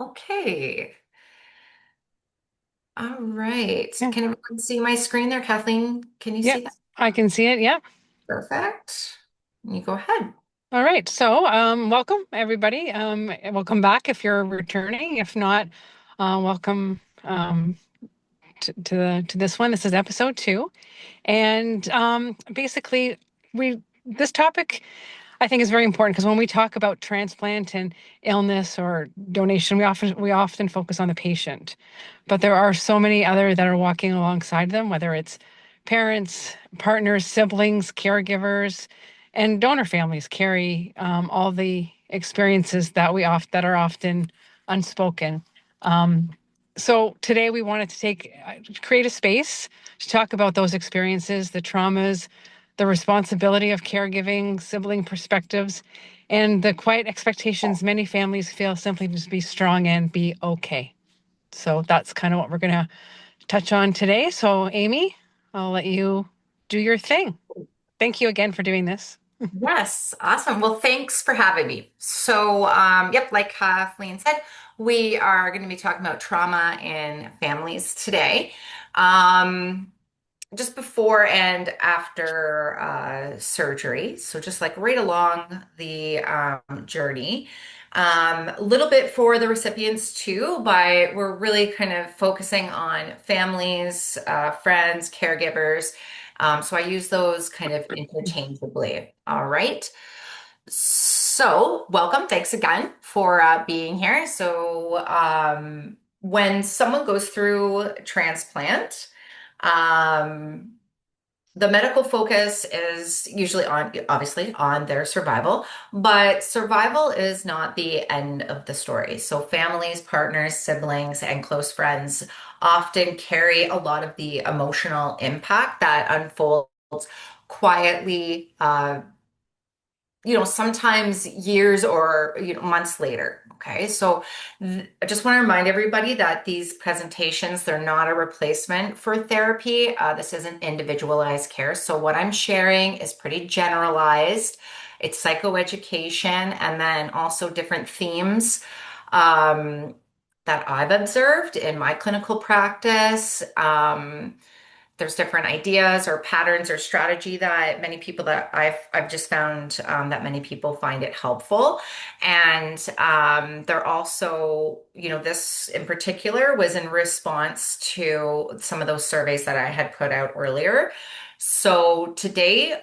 Okay. All right. Yeah. Can everyone see my screen there? Kathleen, can you see Yep. that? I can see it. Yeah. Perfect. You go ahead. All right. So, welcome everybody. Welcome back if you're returning. If not, welcome to this one. This is episode 2, and basically, this topic I think is very important because when we talk about transplant and illness or donation, we often focus on the patient, but there are so many other that are walking alongside them, whether it's parents, partners, siblings, caregivers, and donor families carry all the experiences that are often unspoken. Um, so today we wanted to create a space to talk about those experiences, the traumas, the responsibility of caregiving, sibling perspectives, and the quiet expectations many families feel simply to be strong and be okay. So that's kind of what we're going to touch on today. So, Amy, I'll let you do your thing. Thank you again for doing this. Yes, awesome. Well, thanks for having me. Yep, like Kathleen said, we are going to be talking about trauma in families today. Um, just before and after surgery. So just like right along the journey. A little bit for the recipients too, but we're really kind of focusing on families, friends, caregivers. So I use those kind of interchangeably. All right. So welcome. Thanks again for being here. When someone goes through transplant, um, the medical focus is usually on, obviously, on their survival, but survival is not the end of the story. So families, partners, siblings, and close friends often carry a lot of the emotional impact that unfolds quietly, sometimes years or months later. Okay, I just want to remind everybody that these presentations, they're not a replacement for therapy. This isn't individualized care. So what I'm sharing is pretty generalized. It's psychoeducation and then also different themes um, that I've observed in my clinical practice. There's different ideas or patterns or strategy that many people that I've just found that many people find it helpful. And they're also, this in particular was in response to some of those surveys that I had put out earlier. So today,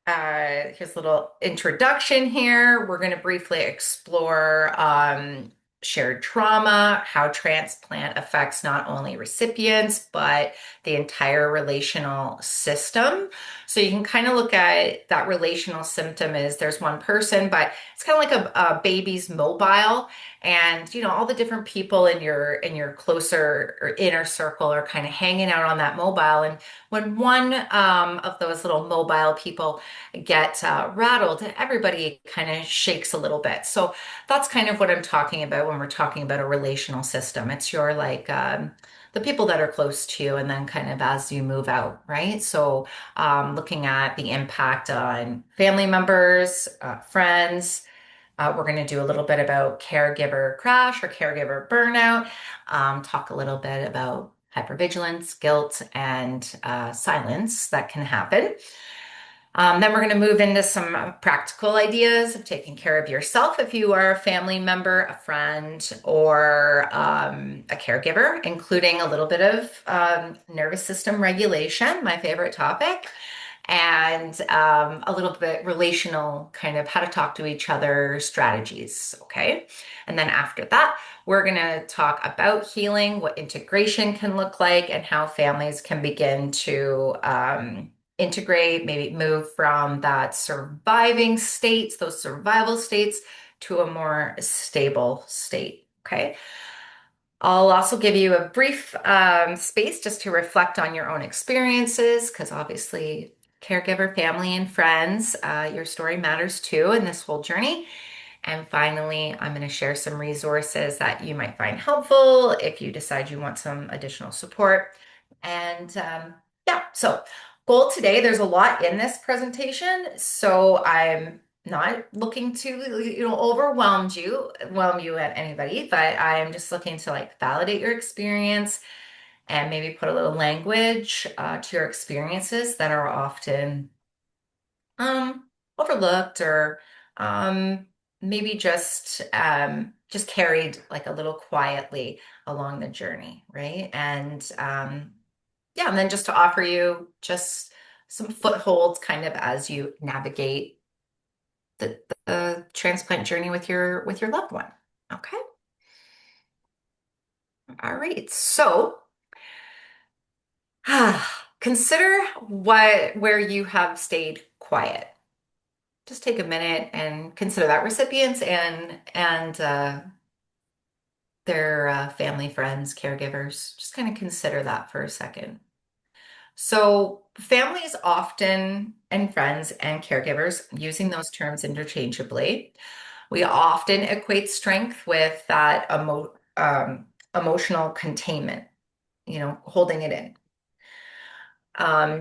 here's a little introduction here. We're going to briefly explore shared trauma, how transplant affects not only recipients, but the entire relational system. So you can kind of look at that relational symptom as there's one person, but it's kind of like a baby's mobile. And all the different people in your closer or inner circle are kind of hanging out on that mobile. And when one of those little mobile people get rattled, everybody kind of shakes a little bit. So that's kind of what I'm talking about when we're talking about a relational system. It's your the people that are close to you, and then kind of as you move out, right? Looking at the impact on family members, friends. We're going to do a little bit about caregiver crash or caregiver burnout, talk a little bit about hypervigilance, guilt, and silence that can happen. Then we're going to move into some practical ideas of taking care of yourself if you are a family member, a friend, or a caregiver, including a little bit of nervous system regulation, my favorite topic, and a little bit relational, kind of how to talk to each other strategies. Okay. And then after that, we're going to talk about healing, what integration can look like, and how families can begin to integrate, maybe move from that surviving states, those survival states, to a more stable state. Okay. I'll also give you a brief space just to reflect on your own experiences, because obviously, caregiver, family, and friends, your story matters too in this whole journey. And finally, I'm going to share some resources that you might find helpful if you decide you want some additional support. And yeah, so goal today, there's a lot in this presentation. So I'm not looking to, overwhelm you at anybody, but I am just looking to like validate your experience and maybe put a little language to your experiences that are often overlooked or um, maybe just carried like a little quietly along the journey, right? And yeah, and then just to offer you just some footholds kind of as you navigate the transplant journey with your loved one. Okay. All right. So consider where you have stayed quiet. Just take a minute and consider that recipients and their family, friends, caregivers. Just kind of consider that for a second. So, families often, and friends and caregivers, using those terms interchangeably, we often equate strength with that emotional containment, holding it in.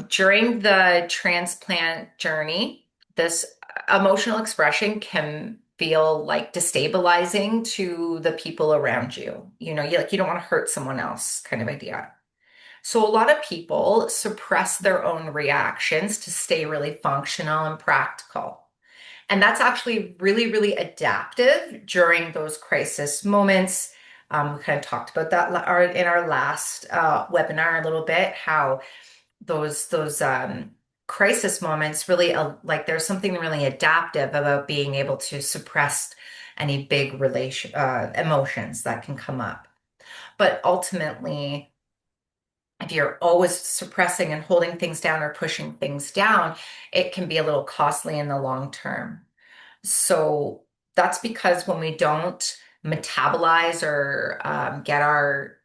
During the transplant journey, this emotional expression can feel like destabilizing to the people around you. You don't want to hurt someone else kind of idea. So a lot of people suppress their own reactions to stay really functional and practical. And that's actually really, really adaptive during those crisis moments. We kind of talked about that in our last webinar a little bit, how those crisis moments really like there's something really adaptive about being able to suppress any big relation emotions that can come up. But ultimately, if you're always suppressing and holding things down or pushing things down, it can be a little costly in the long term. So that's because when we don't metabolize or get our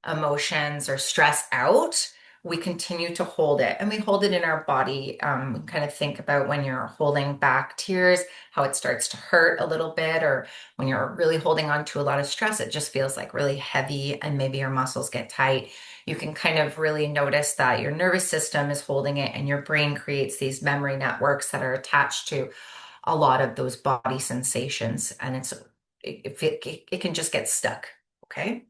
emotions or stress out, we continue to hold it and we hold it in our body. We kind of think about when you're holding back tears, how it starts to hurt a little bit, or when you're really holding on to a lot of stress, it just feels like really heavy and maybe your muscles get tight. You can kind of really notice that your nervous system is holding it and your brain creates these memory networks that are attached to a lot of those body sensations and it can just get stuck. Okay.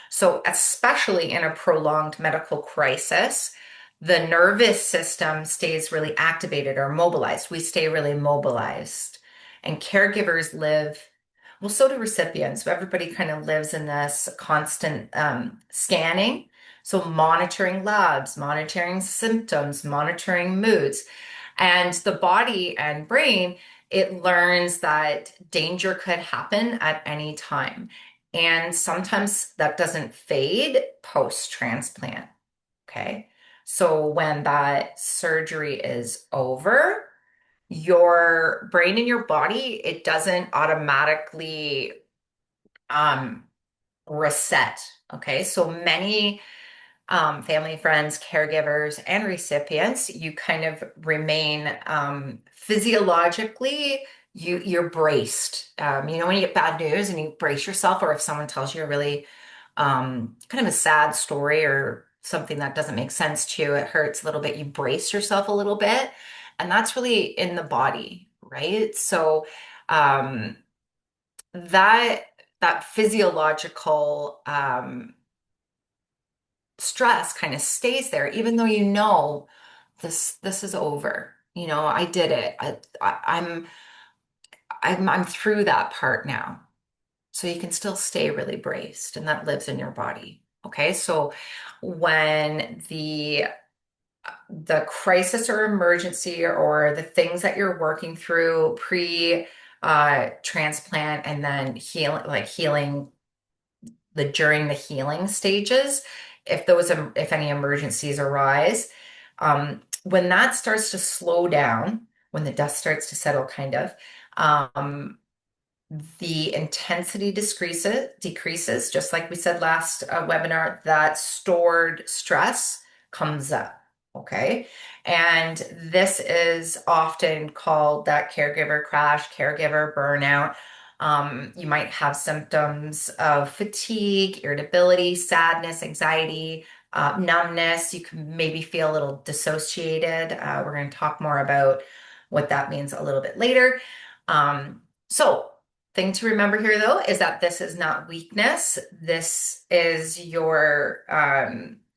So especially in a prolonged medical crisis, the nervous system stays really activated or mobilized. We stay really mobilized, and caregivers live, well, so do recipients. So everybody kind of lives in this constant scanning. So monitoring labs, monitoring symptoms, monitoring moods. And the body and brain, it learns that danger could happen at any time. And sometimes that doesn't fade post-transplant. Okay. So when that surgery is over, your brain and your body, it doesn't automatically um, reset. Okay. So many family, friends, caregivers, and recipients, you kind of remain physiologically, you're braced. When you get bad news and you brace yourself, or if someone tells you a really kind of a sad story or something that doesn't make sense to you, it hurts a little bit, you brace yourself a little bit. And that's really in the body, right? So um, that that physiological stress kind of stays there, even though this is over. I did it. I'm through that part now. So you can still stay really braced, and that lives in your body. Okay, so when the crisis or emergency or the things that you're working through pre transplant and then healing the during the healing stages, if any emergencies arise, when that starts to slow down, when the dust starts to settle, kind of, the intensity decreases, just like we said last webinar, that stored stress comes up. Okay. And this is often called that caregiver crash, caregiver burnout. You might have symptoms of fatigue, irritability, sadness, anxiety, numbness. You can maybe feel a little dissociated. We're going to talk more about what that means a little bit later. So, thing to remember here though is that this is not weakness. This is your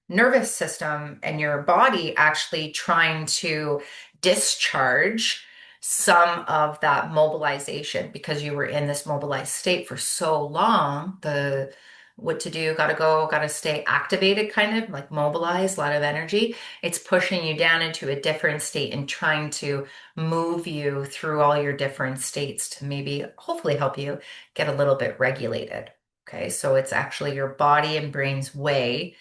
nervous system and your body actually trying to discharge some of that mobilization because you were in this mobilized state for so long. The what to do, gotta go, gotta stay activated, kind of like mobilized, a lot of energy. It's pushing you down into a different state and trying to move you through all your different states to maybe hopefully help you get a little bit regulated. Okay, so it's actually your body and brain's way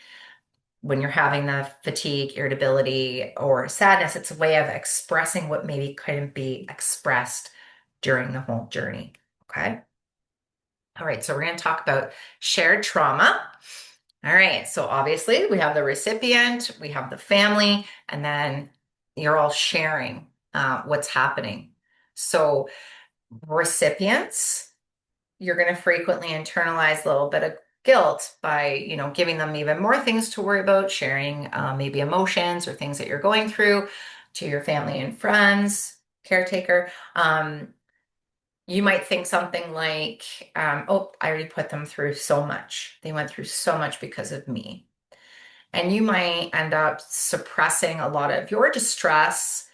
when you're having the fatigue, irritability, or sadness, it's a way of expressing what maybe couldn't be expressed during the whole journey. Okay. All right, so we're going to talk about shared trauma. All right, so obviously we have the recipient, we have the family, and then you're all sharing what's happening. So, recipients, you're going to frequently internalize a little bit of guilt by, giving them even more things to worry about, sharing maybe emotions or things that you're going through to your family and friends, caretaker. You might think something like, oh, I already put them through so much. They went through so much because of me. And you might end up suppressing a lot of your distress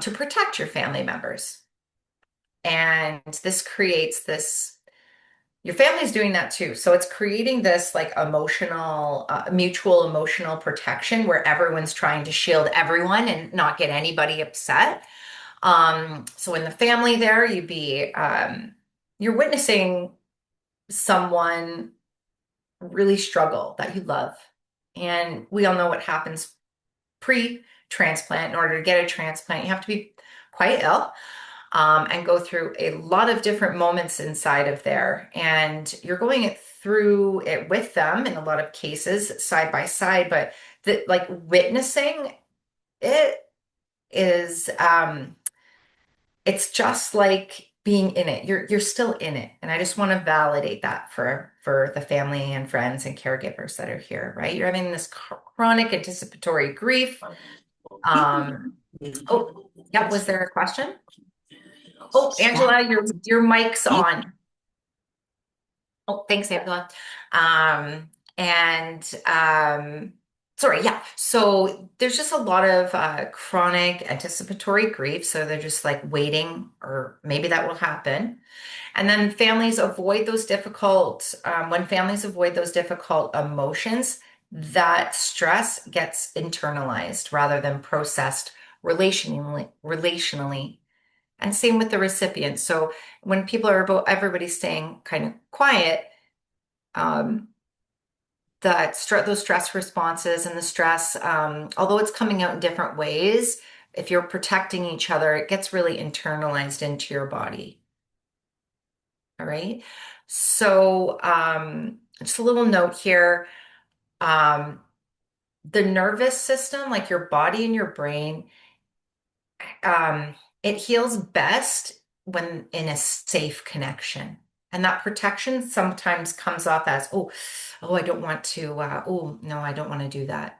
to protect your family members. And this creates this, your family's doing that too. So it's creating this like emotional, mutual emotional protection where everyone's trying to shield everyone and not get anybody upset. So in the family there, you're witnessing someone really struggle that you love. And we all know what happens pre-transplant. In order to get a transplant, you have to be quite ill and go through a lot of different moments inside of there. And you're going through it with them in a lot of cases, side by side. But like witnessing it is it's just like being in it. You're still in it. And I just want to validate that for the family and friends and caregivers that are here, right? You're having this chronic anticipatory grief. Um, oh, yeah, was there a question? Oh, Angela, your mic's on. Oh, thanks, Angela. Um, and sorry, yeah. So there's just a lot of chronic anticipatory grief. So they're just like waiting, or maybe that will happen. And then when families avoid those difficult emotions, that stress gets internalized rather than processed relationally. And same with the recipient. So when people are about everybody staying kind of quiet, um, those stress responses and the stress, although it's coming out in different ways, if you're protecting each other, it gets really internalized into your body. All right. So, just a little note here. Um, the nervous system, like your body and your brain, it heals best when in a safe connection. And that protection sometimes comes off as, oh, I don't want to, oh, no, I don't want to do that.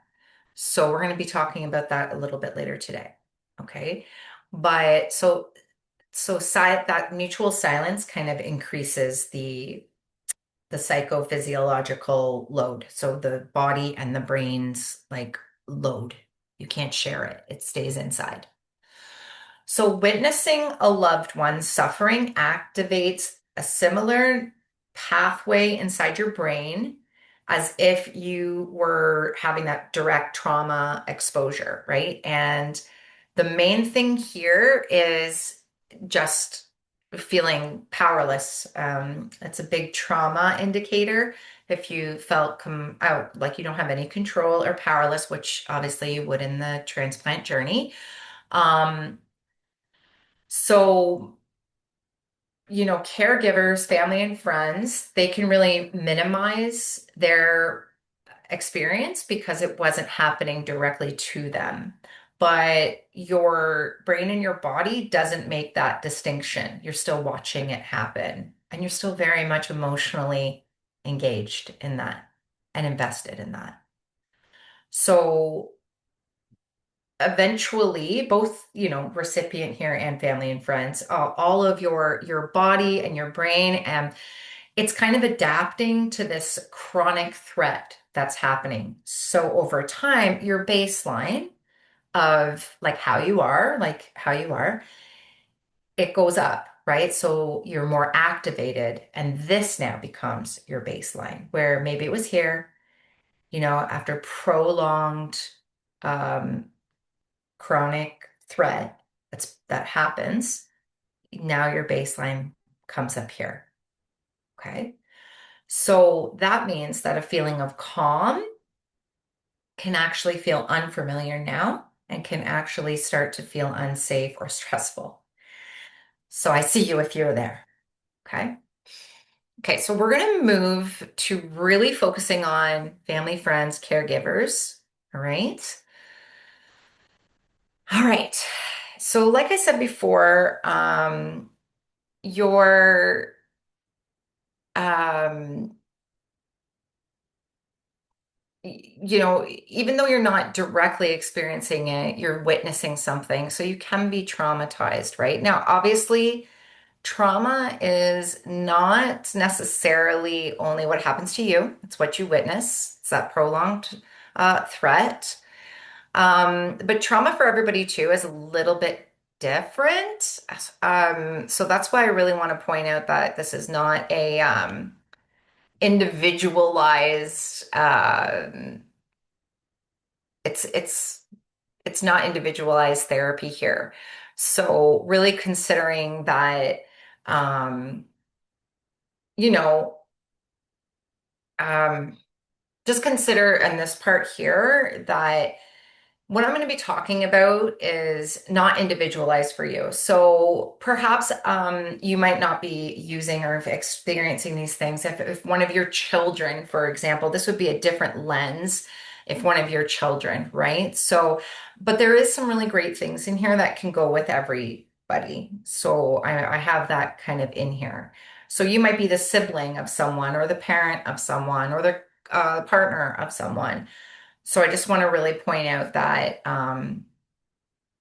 So we're going to be talking about that a little bit later today. Okay. But that mutual silence kind of increases the psychophysiological load. So the body and the brain's like load. You can't share it. It stays inside. So, witnessing a loved one suffering activates a similar pathway inside your brain as if you were having that direct trauma exposure, right? And the main thing here is just feeling powerless. It's a big trauma indicator. If you felt come out like you don't have any control or powerless, which obviously you would in the transplant journey. Um, so, caregivers, family and friends, they can really minimize their experience because it wasn't happening directly to them. But your brain and your body doesn't make that distinction. You're still watching it happen, and you're still very much emotionally engaged in that and invested in that. So eventually both, recipient here and family and friends, all of your body and your brain, and it's kind of adapting to this chronic threat that's happening. So over time, your baseline of like how you are, it goes up, right? So you're more activated, and this now becomes your baseline, where maybe it was here, after prolonged um, chronic threat that happens. Now your baseline comes up here. Okay. So that means that a feeling of calm can actually feel unfamiliar now and can actually start to feel unsafe or stressful. So I see you if you're there. Okay. Okay, so we're going to move to really focusing on family, friends, caregivers. All right. All right. So, like I said before, your um, even though you're not directly experiencing it, you're witnessing something. So you can be traumatized, right? Now, obviously, trauma is not necessarily only what happens to you, it's what you witness. It's that prolonged threat. But trauma for everybody too is a little bit different. So that's why I really want to point out that this is not a individualized it's it's not individualized therapy here. So really considering that um, you know, um, just consider in this part here that what I'm going to be talking about is not individualized for you. So perhaps you might not be using or experiencing these things. If one of your children, for example, this would be a different lens if one of your children, right? So, but there is some really great things in here that can go with everybody. So I have that kind of in here. So you might be the sibling of someone or the parent of someone or the partner of someone. So I just want to really point out that,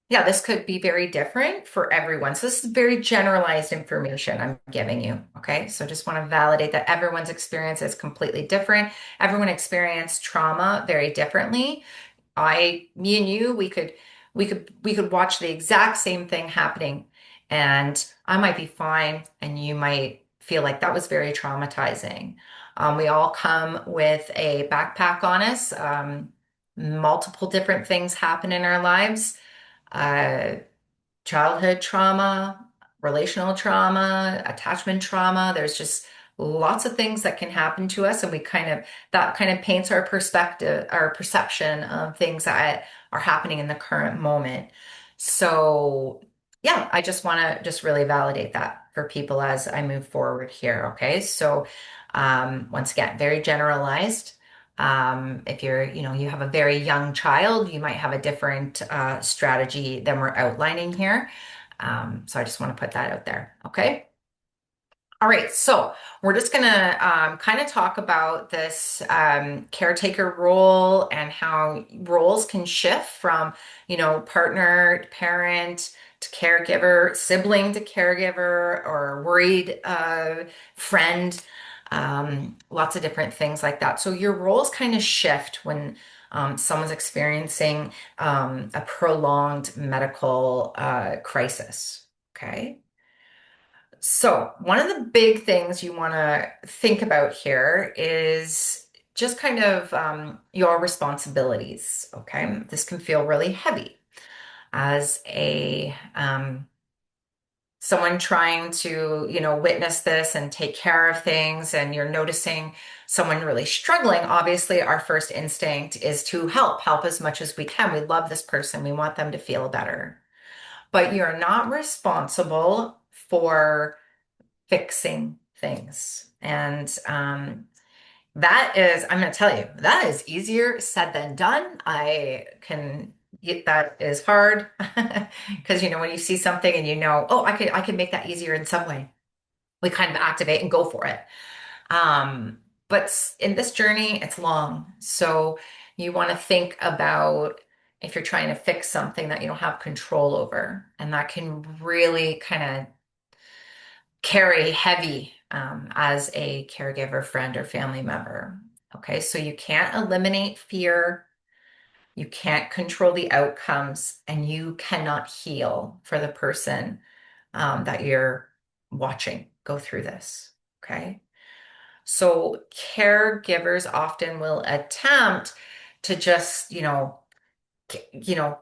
yeah, this could be very different for everyone. So this is very generalized information I'm giving you. Okay. So just want to validate that everyone's experience is completely different. Everyone experienced trauma very differently. Me and you, we could watch the exact same thing happening, and I might be fine, and you might feel like that was very traumatizing. We all come with a backpack on us. Multiple different things happen in our lives. Uh, Childhood trauma, relational trauma, attachment trauma. There's just lots of things that can happen to us, and that kind of paints our perspective, our perception of things that are happening in the current moment. So, yeah, I just want to just really validate that for people as I move forward here. Okay, so once again, very generalized. If you have a very young child, you might have a different strategy than we're outlining here. So I just want to put that out there. Okay. All right, so we're just gonna kind of talk about this caretaker role and how roles can shift from, partner to parent to caregiver, sibling to caregiver, or worried friend, lots of different things like that. So your roles kind of shift when someone's experiencing a prolonged medical crisis. Okay. So, one of the big things you want to think about here is just kind of your responsibilities. Okay. This can feel really heavy as a someone trying to, witness this and take care of things, and you're noticing someone really struggling. Obviously, our first instinct is to help as much as we can. We love this person, we want them to feel better, but you're not responsible for fixing things. And I'm going to tell you, that is easier said than done. That is hard because, when you see something and oh, I could make that easier in some way, we kind of activate and go for it. But in this journey, it's long. So you want to think about, if you're trying to fix something that you don't have control over. And that can really kind of carry heavy as a caregiver, friend, or family member. Okay, so you can't eliminate fear, you can't control the outcomes, and you cannot heal for the person that you're watching go through this. Okay, so caregivers often will attempt to just,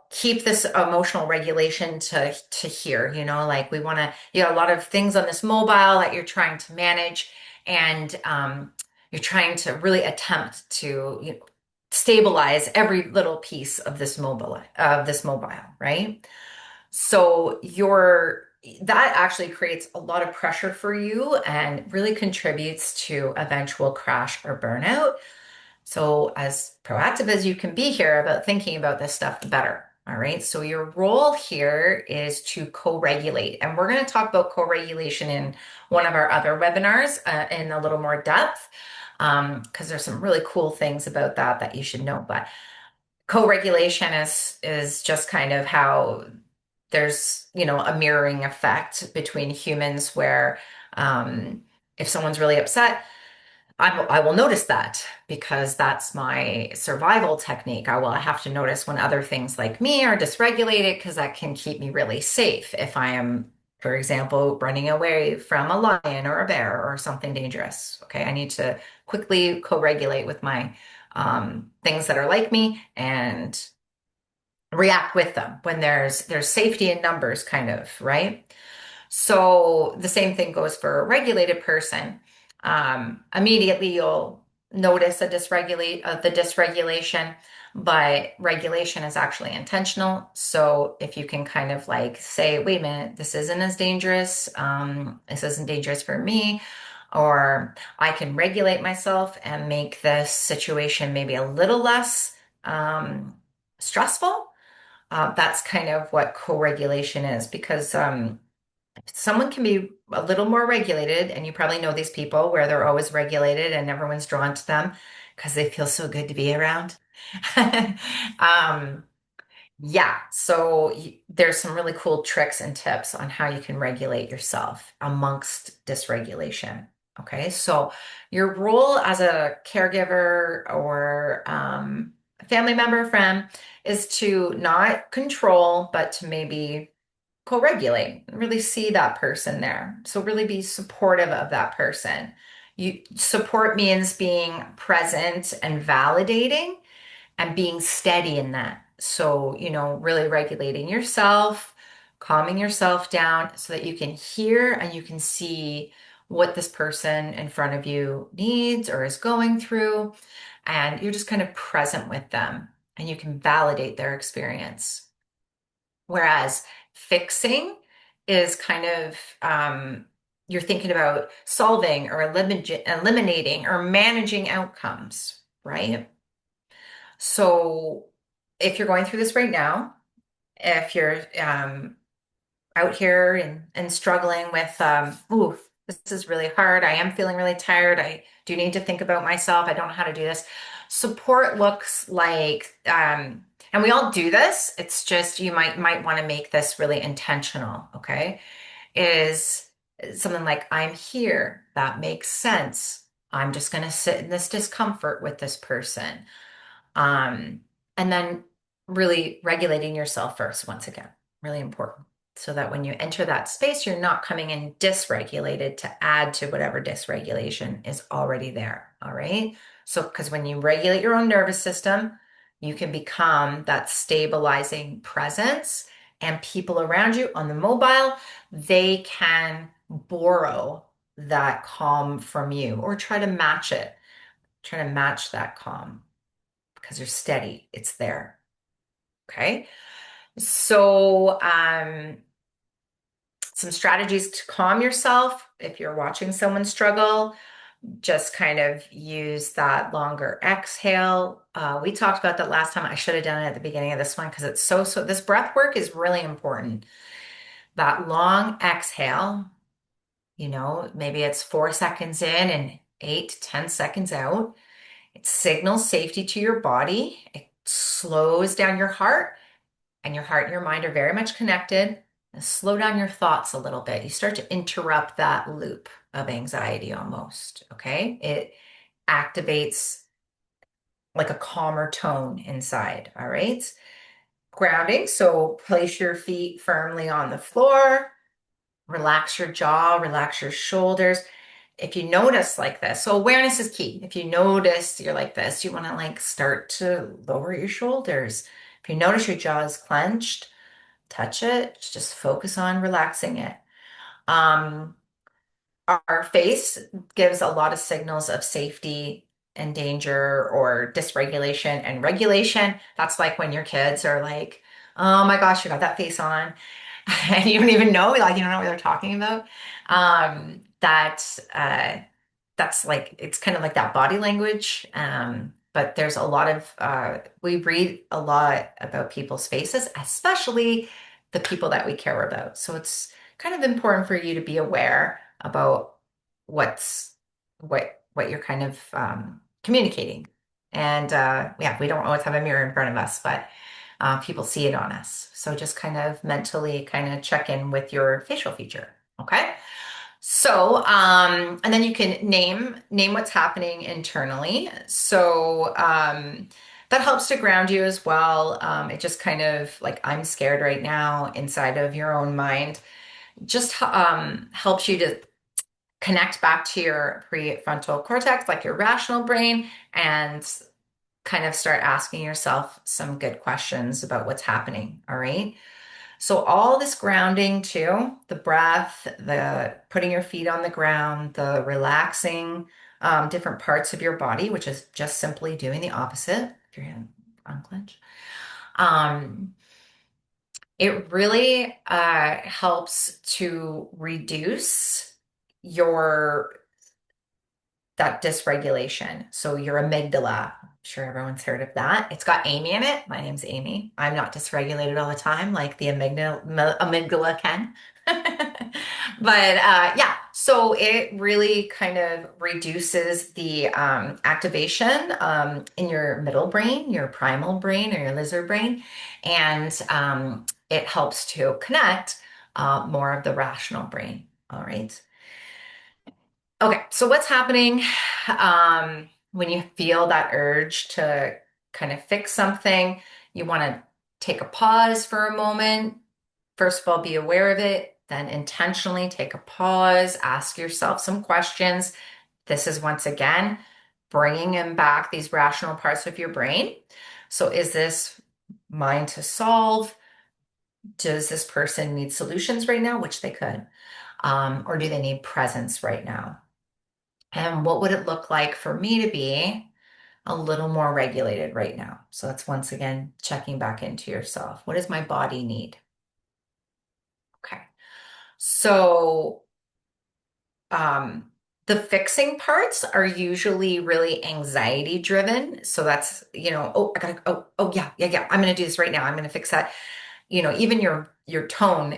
keep this emotional regulation to here, like we want to, a lot of things on this mobile that you're trying to manage, and you're trying to really attempt to, stabilize every little piece of this mobile, right? So that actually creates a lot of pressure for you and really contributes to eventual crash or burnout. So, as proactive as you can be here about thinking about this stuff, the better. All right. So, your role here is to co regulate. And we're going to talk about co regulation in one of our other webinars in a little more depth because there's some really cool things about that you should know. But co regulation is just kind of how there's, a mirroring effect between humans where if someone's really upset, I will notice that because that's my survival technique. I will have to notice when other things like me are dysregulated because that can keep me really safe if I am, for example, running away from a lion or a bear or something dangerous. Okay, I need to quickly co-regulate with my things that are like me and react with them when there's safety in numbers, kind of, right? So the same thing goes for a regulated person. Immediately you'll notice the dysregulation, but regulation is actually intentional. So if you can kind of like say, wait a minute, this isn't as dangerous. This isn't dangerous for me. Or I can regulate myself and make this situation maybe a little less stressful. That's kind of what co-regulation is because someone can be a little more regulated, and you probably know these people where they're always regulated and everyone's drawn to them because they feel so good to be around. Um, yeah, so there's some really cool tricks and tips on how you can regulate yourself amongst dysregulation. Okay, so your role as a caregiver or a family member, friend, is to not control, but to maybe co-regulate, really see that person there. So really be supportive of that person. You support means being present and validating and being steady in that. So, really regulating yourself, calming yourself down so that you can hear and you can see what this person in front of you needs or is going through. And you're just kind of present with them and you can validate their experience. Whereas fixing is kind of, you're thinking about solving or eliminating or managing outcomes, right? So if you're going through this right now, if you're out here and struggling with, ooh, this is really hard. I am feeling really tired. I do need to think about myself. I don't know how to do this. Support looks like, and we all do this. It's just you might want to make this really intentional. Okay, is something like I'm here. That makes sense. I'm just going to sit in this discomfort with this person. Um, and then really regulating yourself first, once again, really important. So that when you enter that space, you're not coming in dysregulated to add to whatever dysregulation is already there. All right. So, because when you regulate your own nervous system, you can become that stabilizing presence, and people around you on the mobile, they can borrow that calm from you or try to match that calm because you're steady. It's there. Okay. So, some strategies to calm yourself if you're watching someone struggle, just kind of use that longer exhale. We talked about that last time. I should have done it at the beginning of this one because it's this breath work is really important. That long exhale, maybe it's 4 seconds in and 8 to 10 seconds out. It signals safety to your body. It slows down your heart, and your heart and your mind are very much connected. And slow down your thoughts a little bit. You start to interrupt that loop of anxiety almost. Okay. It activates like a calmer tone inside. All right. Grounding. So place your feet firmly on the floor, relax your jaw, relax your shoulders. If you notice like this, so awareness is key. If you notice you're like this, you want to like start to lower your shoulders. If you notice your jaw is clenched, touch it, just focus on relaxing it. Um, our face gives a lot of signals of safety and danger or dysregulation and regulation. That's like when your kids are like, oh my gosh, you got that face on. And you don't even know, like you don't know what they're talking about. That's like it's kind of like that body language. But there's a lot of we read a lot about people's faces, especially the people that we care about. So it's kind of important for you to be aware about what's what you're kind of communicating. And yeah, we don't always have a mirror in front of us, but people see it on us. So just kind of mentally kind of check in with your facial feature. Okay. So, and then you can name what's happening internally. So, that helps to ground you as well. It just kind of like I'm scared right now inside of your own mind. Just helps you to connect back to your prefrontal cortex, like your rational brain, and kind of start asking yourself some good questions about what's happening. All right. So all this grounding too, the breath, the putting your feet on the ground, the relaxing different parts of your body, which is just simply doing the opposite. If you're going to unclench, um, it really helps to reduce your that dysregulation. So your amygdala, I'm sure everyone's heard of that. It's got Amy in it. My name's Amy. I'm not dysregulated all the time like the amygdala can. But yeah, so it really kind of reduces the activation in your middle brain, your primal brain, or your lizard brain, and it helps to connect more of the rational brain. All right. Okay, so what's happening when you feel that urge to kind of fix something? You want to take a pause for a moment. First of all, be aware of it, then intentionally take a pause, ask yourself some questions. This is once again bringing in back these rational parts of your brain. So, is this mine to solve? Does this person need solutions right now? Which they could. Or do they need presence right now? And what would it look like for me to be a little more regulated right now? So that's once again checking back into yourself. What does my body need? Okay. So um, the fixing parts are usually really anxiety driven. So that's, oh, I gotta, oh, yeah, yeah, yeah. I'm gonna do this right now. I'm gonna fix that. Even your tone,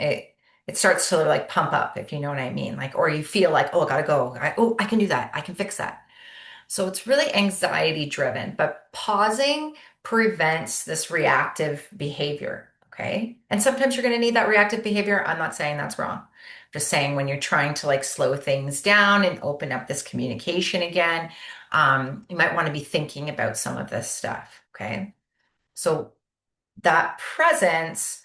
it starts to like pump up, if you know what I mean. Like, or you feel like, oh, I gotta go. I can do that. I can fix that. So it's really anxiety driven, but pausing prevents this reactive behavior. Okay. And sometimes you're going to need that reactive behavior. I'm not saying that's wrong. I'm just saying when you're trying to like slow things down and open up this communication again, you might want to be thinking about some of this stuff. Okay. So that presence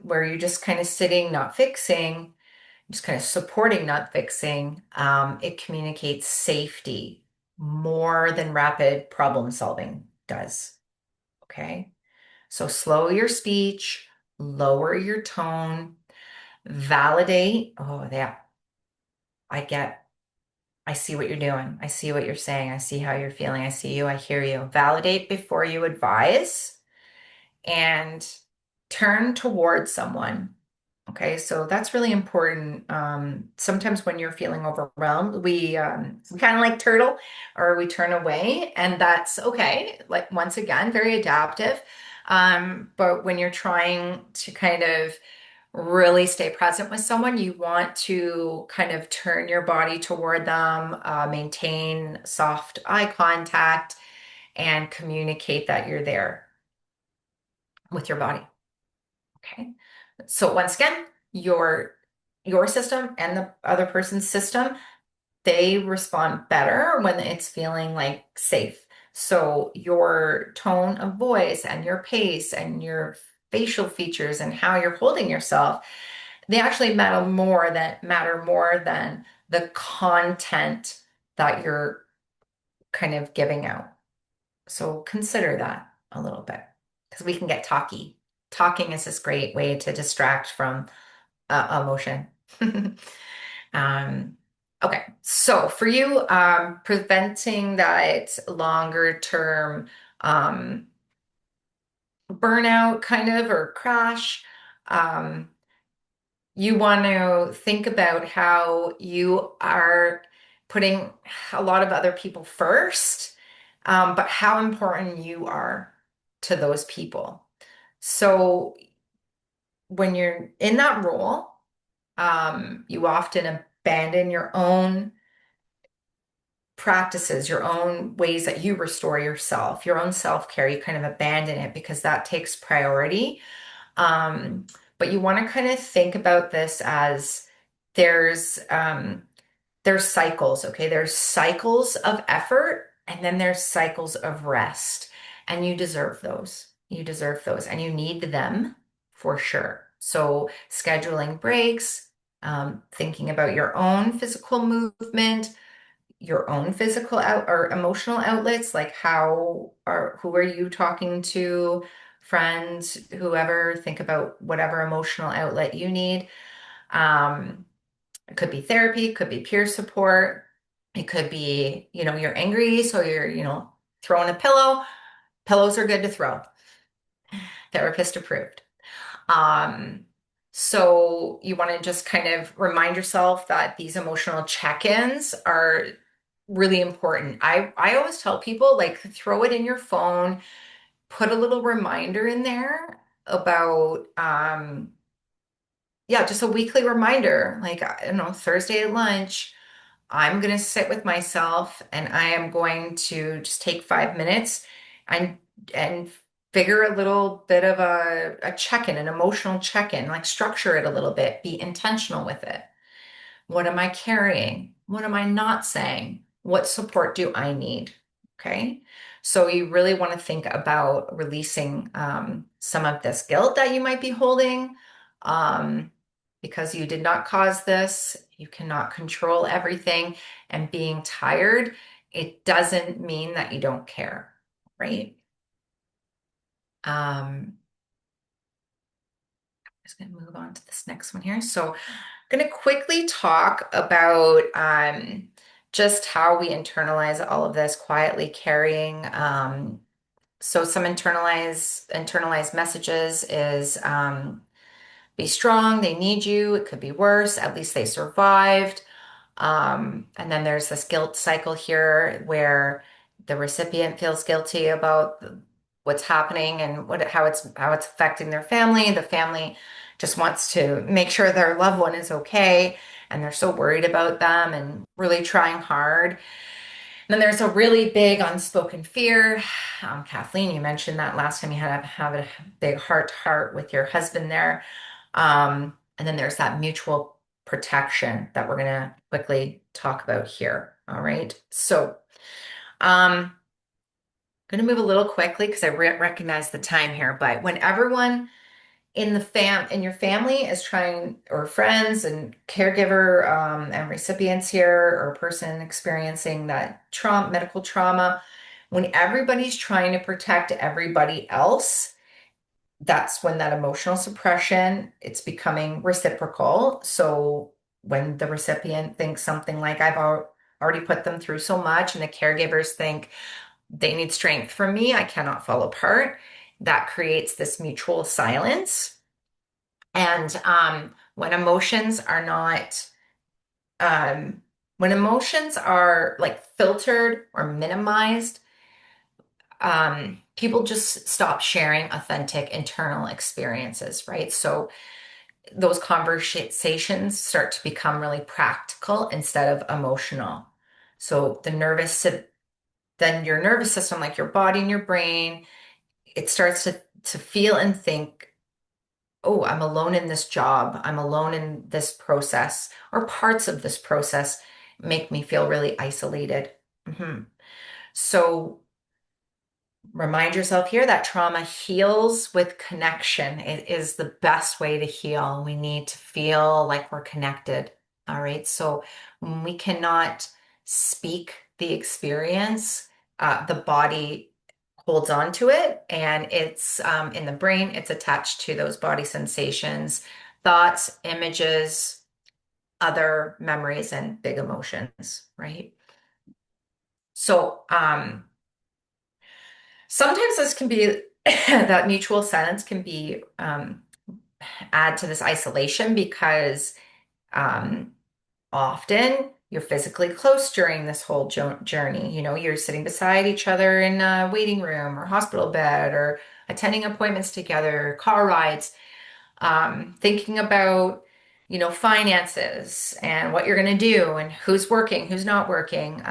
where you're just kind of sitting, not fixing, just kind of supporting, not fixing, it communicates safety more than rapid problem solving does. Okay. So slow your speech, lower your tone, validate. Oh, yeah, I get, I see what you're doing. I see what you're saying. I see how you're feeling. I see you. I hear you. Validate before you advise and turn towards someone. Okay, so that's really important. Sometimes when you're feeling overwhelmed, we kind of like turtle or we turn away, and that's okay. Like once again, very adaptive. But when you're trying to kind of really stay present with someone, you want to kind of turn your body toward them, maintain soft eye contact, and communicate that you're there. with your body. Okay. So once again, your system and the other person's system, they respond better when it's feeling like safe. So your tone of voice and your pace and your facial features and how you're holding yourself, they actually matter more than the content that you're kind of giving out. So consider that a little bit because we can get talky. Talking is this great way to distract from emotion. Um, okay, so for you, preventing that longer term um, burnout kind of or crash, um, you want to think about how you are putting a lot of other people first, but how important you are to those people. So when you're in that role, you often abandon your own practices, your own ways that you restore yourself, your own self-care. You kind of abandon it because that takes priority. Um, but you want to kind of think about this as there's um, there's cycles, okay? There's cycles of effort and then there's cycles of rest. And you deserve those. You deserve those and you need them for sure. So scheduling breaks, thinking about your own physical movement, your own physical out or emotional outlets, like who are you talking to, friends, whoever, think about whatever emotional outlet you need. Um, it could be therapy, it could be peer support. It could be, you're angry, so you're, throwing a pillow. Pillows are good to throw. Therapist approved. Um, so you want to just kind of remind yourself that these emotional check-ins are really important. I always tell people like throw it in your phone, put a little reminder in there about yeah, just a weekly reminder. Like I don't know, Thursday at lunch, I'm going to sit with myself and I am going to just take 5 minutes and and figure a little bit of a check-in, an emotional check-in, like structure it a little bit, be intentional with it. What am I carrying? What am I not saying? What support do I need? Okay. So you really want to think about releasing some of this guilt that you might be holding um, because you did not cause this. You cannot control everything. And being tired, it doesn't mean that you don't care, right? Just going to move on to this next one here. So I'm going to quickly talk about just how we internalize all of this quietly carrying. So some internalized messages is be strong, they need you, it could be worse, at least they survived. And then there's this guilt cycle here where the recipient feels guilty about what's happening and how it's affecting their family. The family just wants to make sure their loved one is okay, and they're so worried about them and really trying hard. And then there's a really big unspoken fear. Kathleen, you mentioned that last time you had to have a big heart to heart with your husband there. And then there's that mutual protection that we're going to quickly talk about here. All right. So, I'm going to move a little quickly because I recognize the time here, but when everyone in your family is trying, or friends and caregiver and recipients here, or person experiencing that medical trauma, when everybody's trying to protect everybody else, that's when that emotional suppression, it's becoming reciprocal. So when the recipient thinks something like, already put them through so much, and the caregivers think they need strength from me, I cannot fall apart, that creates this mutual silence. And um, when emotions are like filtered or minimized, people just stop sharing authentic internal experiences, right? So those conversations start to become really practical instead of emotional. So then your nervous system, like your body and your brain, it starts to feel and think, oh, I'm alone in this job. I'm alone in this process, or parts of this process make me feel really isolated. Mhm. So remind yourself here that trauma heals with connection. It is the best way to heal. We need to feel like we're connected. All right. So when we cannot speak the experience, the body holds on to it, and it's in the brain, it's attached to those body sensations, thoughts, images, other memories, and big emotions, right? So, sometimes this can be that mutual silence can be add to this isolation because um, often you're physically close during this whole journey. You know, you're sitting beside each other in a waiting room or hospital bed or attending appointments together, car rides, thinking about, finances and what you're going to do and who's working, who's not working.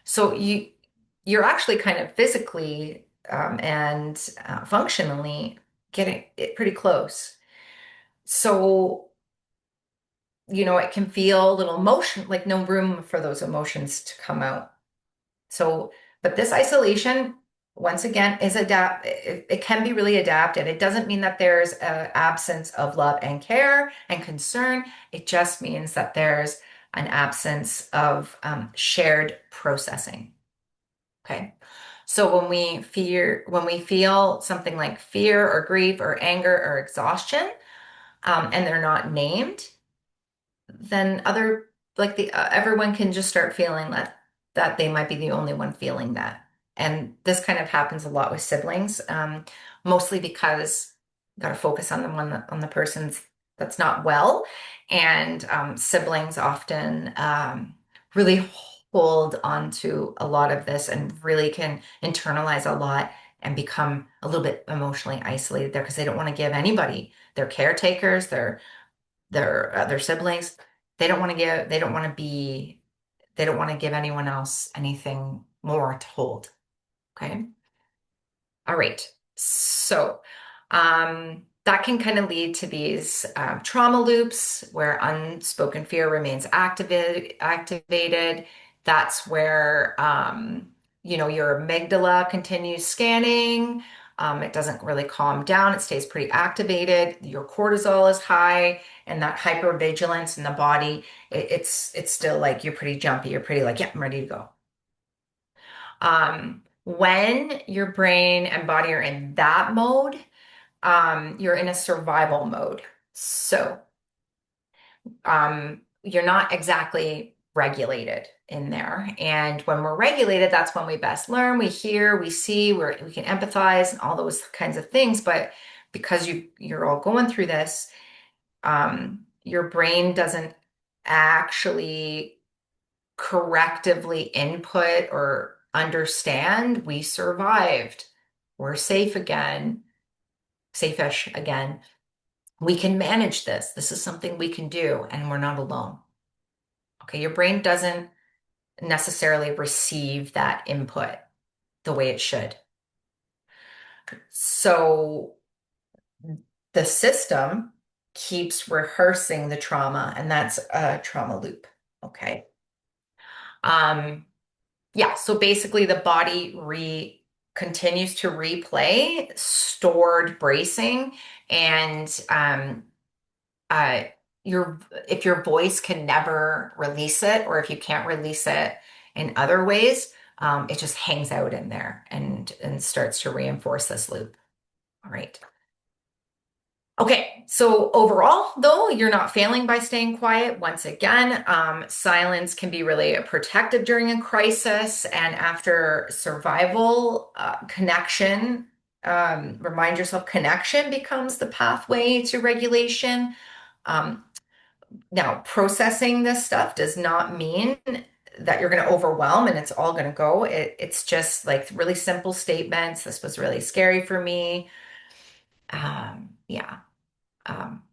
So you're actually kind of physically and functionally getting it pretty close. So, it can feel a little emotion, like no room for those emotions to come out. So, but this isolation, once again, is it can be really adaptive. It doesn't mean that there's an absence of love and care and concern. It just means that there's an absence of shared processing. Okay. So when we feel something like fear or grief or anger or exhaustion, and they're not named, then everyone can just start feeling that they might be the only one feeling that. And this kind of happens a lot with siblings, mostly because you got to focus on on the person's that's not well, and siblings often really hold on to a lot of this and really can internalize a lot and become a little bit emotionally isolated there because they don't want to give anybody, their caretakers, their siblings, they don't want to give anyone else anything more to hold. Okay. All right. So that can kind of lead to these trauma loops where unspoken fear remains activated. That's where your amygdala continues scanning. It doesn't really calm down. It stays pretty activated. Your cortisol is high, and that hypervigilance in the body, it's still like you're pretty jumpy. You're pretty like, yeah, I'm ready to go. When your brain and body are in that mode, you're in a survival mode. So, you're not exactly regulated in there. And when we're regulated, that's when we best learn. We hear, we see, we can empathize and all those kinds of things. But because you're all going through this, your brain doesn't actually correctively input or understand. We survived. We're safe again, safe-ish again. We can manage this. This is something we can do, and we're not alone. Okay, your brain doesn't necessarily receive that input the way it should. So the system keeps rehearsing the trauma, and that's a trauma loop. Okay. Um, yeah, so basically the body re continues to replay stored bracing, and uh your if your voice can never release it, or if you can't release it in other ways, it just hangs out in there and starts to reinforce this loop. All right. Okay, so overall, though, you're not failing by staying quiet. Once again, silence can be really protective during a crisis, and after survival, connection. Remind yourself, connection becomes the pathway to regulation. Um, Now, processing this stuff does not mean that you're going to overwhelm and it's all going to go. It's just like really simple statements. This was really scary for me. Yeah.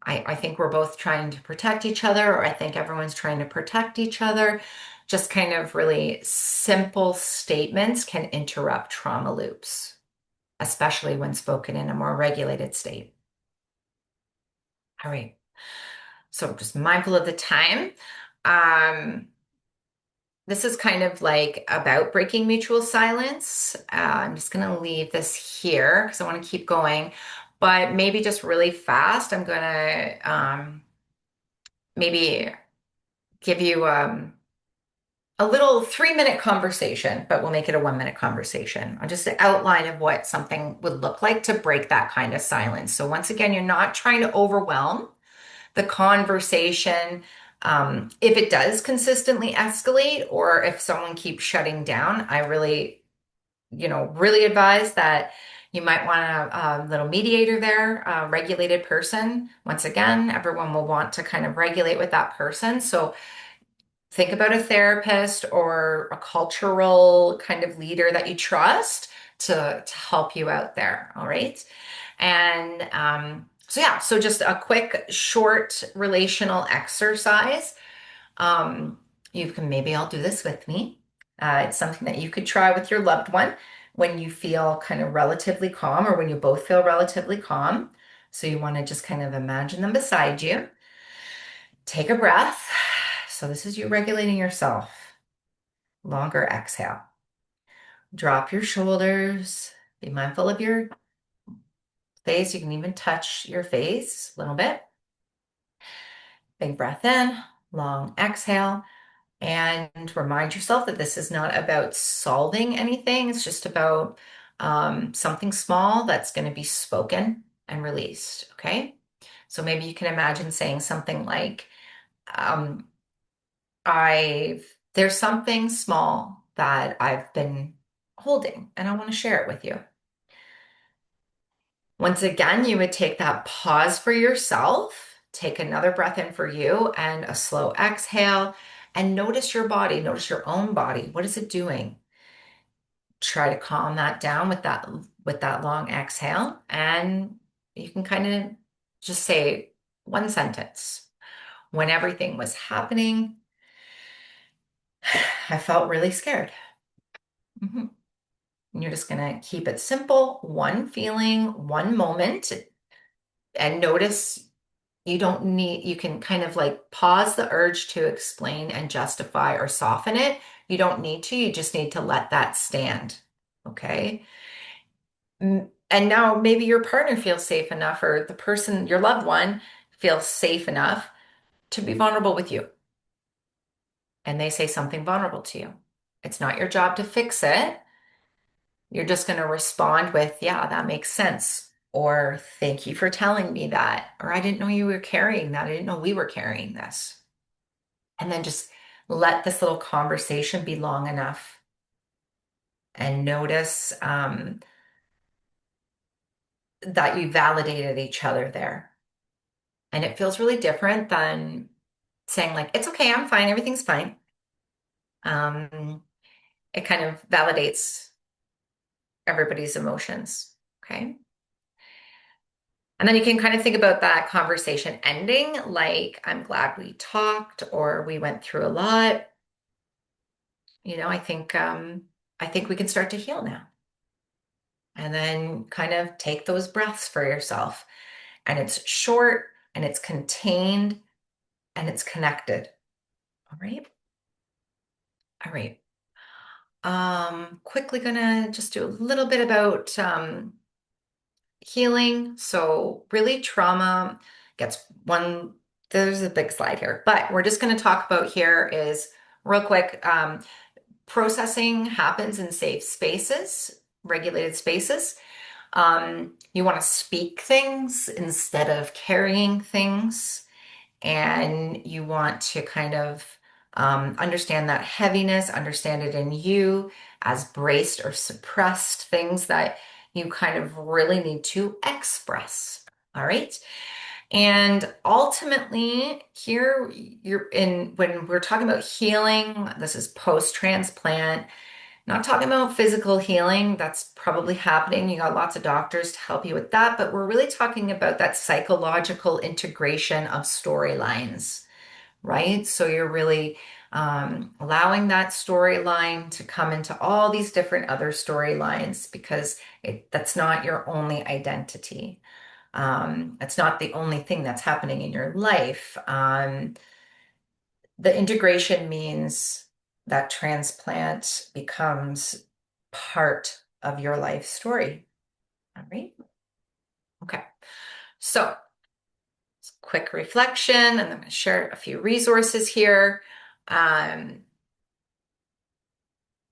I think we're both trying to protect each other, or I think everyone's trying to protect each other. Just kind of really simple statements can interrupt trauma loops. especially when spoken in a more regulated state. All right. So just mindful of the time. Um, this is kind of like about breaking mutual silence. I'm just going to leave this here because I want to keep going, but maybe just really fast. I'm going to maybe give you a little 3-minute conversation, but we'll make it a 1-minute conversation on just the outline of what something would look like to break that kind of silence. So once again, you're not trying to overwhelm the conversation. If it does consistently escalate or if someone keeps shutting down, I really, really advise that you might want a little mediator there, a regulated person. Once again, everyone will want to kind of regulate with that person. So think about a therapist or a cultural kind of leader that you trust to help you out there. All right. And so, yeah, so just a quick, short relational exercise. Um, you can maybe all do this with me. It's something that you could try with your loved one when you feel kind of relatively calm or when you both feel relatively calm. So, you want to just kind of imagine them beside you. Take a breath. So, this is you regulating yourself. Longer exhale. Drop your shoulders. Be mindful of your face. You can even touch your face a little bit. Big breath in, long exhale, and remind yourself that this is not about solving anything. It's just about something small that's going to be spoken and released. Okay. So maybe you can imagine saying something like, um, there's something small that I've been holding and I want to share it with you. Once again, you would take that pause for yourself, take another breath in for you and a slow exhale, and notice your body, notice your own body. What is it doing? Try to calm that down with that long exhale, and you can kind of just say one sentence. When everything was happening, I felt really scared. Mhm. And you're just going to keep it simple, one feeling, one moment, and notice. You can kind of like pause the urge to explain and justify or soften it. You don't need to, you just need to let that stand. Okay. And now maybe your partner feels safe enough, or the person, your loved one, feels safe enough to be vulnerable with you. And they say something vulnerable to you. It's not your job to fix it. You're just going to respond with, yeah, that makes sense. Or thank you for telling me that. Or I didn't know you were carrying that. I didn't know we were carrying this. And then just let this little conversation be long enough and notice that you validated each other there. And it feels really different than saying, like, it's okay, I'm fine, everything's fine. Um, it kind of validates everybody's emotions. Okay. And then you can kind of think about that conversation ending, like, I'm glad we talked, or we went through a lot. I think we can start to heal now. And then kind of take those breaths for yourself. And it's short and it's contained and it's connected. All right. All right. Quickly gonna just do a little bit about healing. So really trauma gets one, there's a big slide here, but we're just gonna talk about here is real quick. Processing happens in safe spaces, regulated spaces. You want to speak things instead of carrying things, and you want to kind of understand that heaviness, understand it in you as braced or suppressed things that you kind of really need to express. All right. And ultimately, here you're in when we're talking about healing, this is post-transplant. Not talking about physical healing, that's probably happening. You got lots of doctors to help you with that, but we're really talking about that psychological integration of storylines, right? So you're really Allowing that storyline to come into all these different other storylines because that's not your only identity. It's not the only thing that's happening in your life. The integration means that transplant becomes part of your life story. All right. Okay. So, quick reflection, and I'm going to share a few resources here. Um,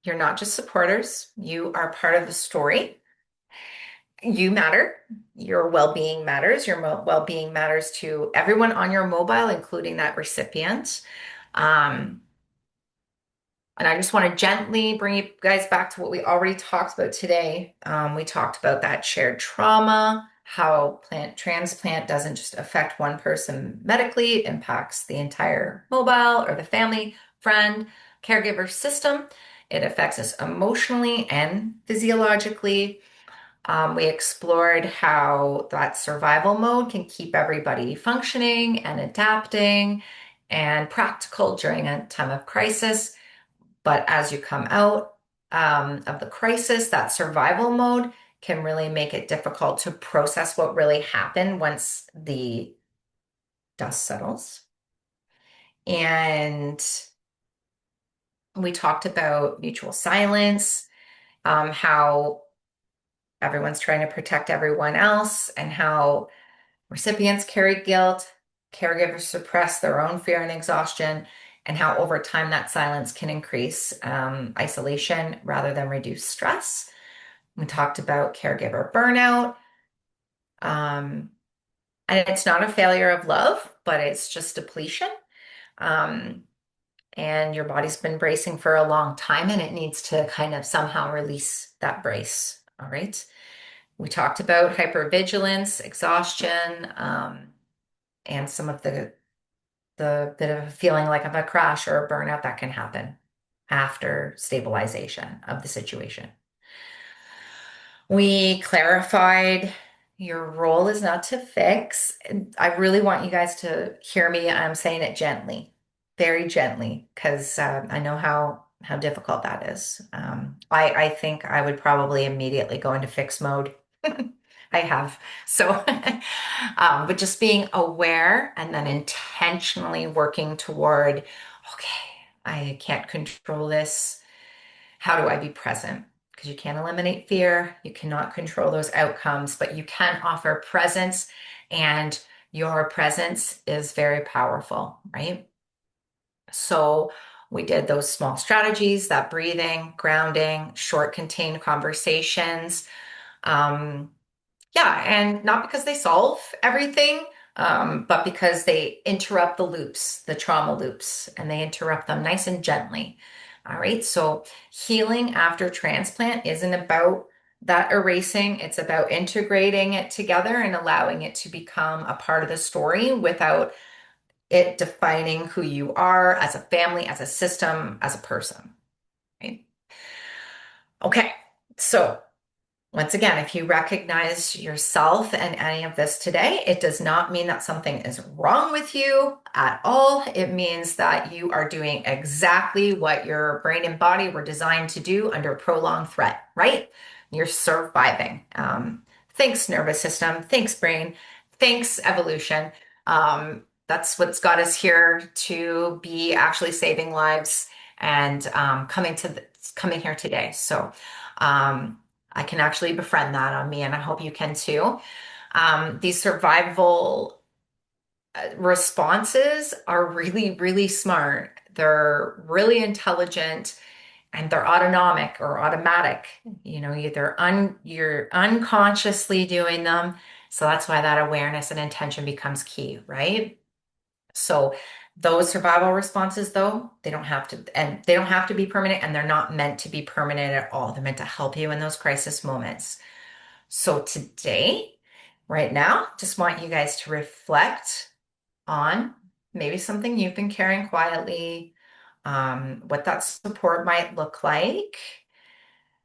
you're not just supporters, you are part of the story. You matter. Your well-being matters. Your well-being matters to everyone on your mobile, including that recipient. Um, And I just want to gently bring you guys back to what we already talked about today. We talked about that shared trauma, how plant transplant doesn't just affect one person medically, it impacts the entire mobile or the family, friend, caregiver system. It affects us emotionally and physiologically. We explored how that survival mode can keep everybody functioning and adapting and practical during a time of crisis. But as you come out of the crisis, that survival mode can really make it difficult to process what really happened once the dust settles. And we talked about mutual silence, how everyone's trying to protect everyone else, and how recipients carry guilt, caregivers suppress their own fear and exhaustion, and how over time that silence can increase isolation rather than reduce stress. We talked about caregiver burnout. Um, and it's not a failure of love, but it's just depletion. Um, and your body's been bracing for a long time and it needs to kind of somehow release that brace. All right. We talked about hypervigilance, exhaustion, and some of the bit of a feeling like of a crash or a burnout that can happen after stabilization of the situation. We clarified your role is not to fix. I really want you guys to hear me. I'm saying it gently, very gently, because I know how difficult that is. I think I would probably immediately go into fix mode. I have. So, but just being aware and then intentionally working toward, okay, I can't control this. How do I be present? Because you can't eliminate fear, you cannot control those outcomes, but you can offer presence, and your presence is very powerful, right? So we did those small strategies, that breathing, grounding, short contained conversations. Um, yeah, and not because they solve everything, but because they interrupt the loops, the trauma loops, and they interrupt them nice and gently. All right, so healing after transplant isn't about that erasing, it's about integrating it together and allowing it to become a part of the story without it defining who you are as a family, as a system, as a person. Right? Okay, so once again, if you recognize yourself in any of this today, it does not mean that something is wrong with you at all. It means that you are doing exactly what your brain and body were designed to do under prolonged threat, right? You're surviving. Thanks, nervous system. Thanks, brain. Thanks, evolution. That's what's got us here to be actually saving lives and coming here today. So, I can actually befriend that on me, and I hope you can too. These survival responses are really, really smart. They're really intelligent and they're autonomic or automatic. You know, you're unconsciously doing them. So that's why that awareness and intention becomes key, right? So those survival responses, though, they don't have to be permanent, and they're not meant to be permanent at all. They're meant to help you in those crisis moments. So today, right now, just want you guys to reflect on maybe something you've been carrying quietly, what that support might look like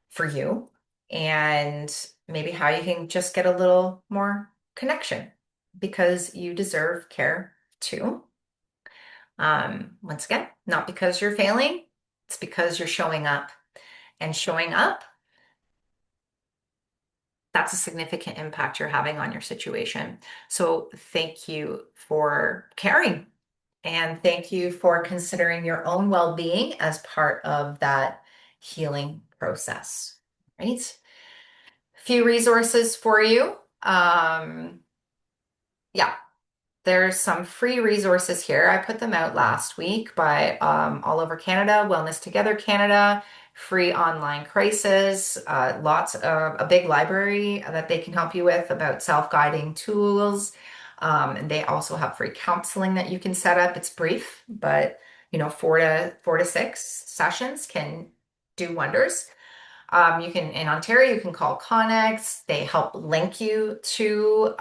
for you, and maybe how you can just get a little more connection because you deserve care too. Once again, not because you're failing, it's because you're showing up. And showing up, that's a significant impact you're having on your situation. So thank you for caring and thank you for considering your own well-being as part of that healing process, right? Few resources for you. Yeah, there's some free resources here. I put them out last week by all over Canada, Wellness Together Canada, free online crisis, lots of a big library that they can help you with about self-guiding tools. And they also have free counseling that you can set up. It's brief, but 4 to 6 sessions can do wonders. You can, in Ontario, you can call Connex. They help link you to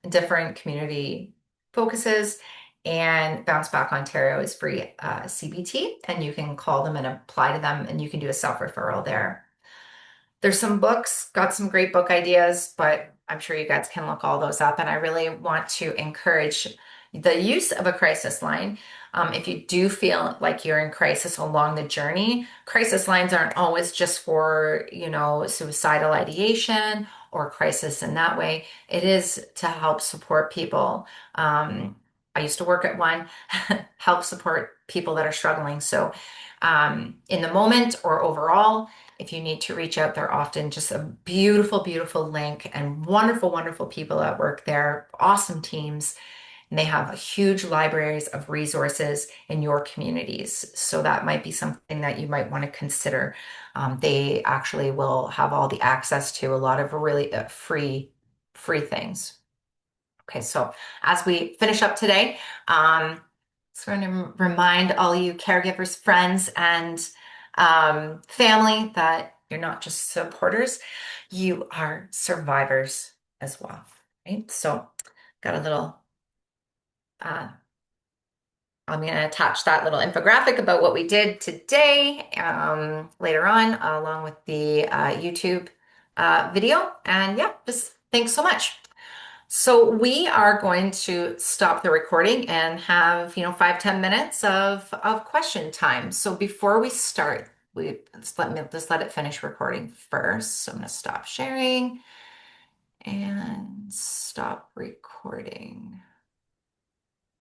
different community focuses. And Bounce Back Ontario is free CBT, and you can call them and apply to them, and you can do a self-referral there. There's some books, got some great book ideas, but I'm sure you guys can look all those up. And I really want to encourage the use of a crisis line. If you do feel like you're in crisis along the journey, crisis lines aren't always just for, suicidal ideation or crisis in that way. It is to help support people. I used to work at one, help support people that are struggling. So, in the moment or overall, if you need to reach out, they're often just a beautiful, beautiful link and wonderful, wonderful people that work there, awesome teams. And they have huge libraries of resources in your communities. So that might be something that you might want to consider. They actually will have all the access to a lot of really free things. Okay, so as we finish up today, just going to remind all you caregivers, friends, and family that you're not just supporters, you are survivors as well, right? So, got a little, uh, I'm going to attach that little infographic about what we did today later on, along with the YouTube video. And yeah, just thanks so much. So we are going to stop the recording and have, 5-10 minutes of question time. So before we start, let it finish recording first. So I'm going to stop sharing and stop recording.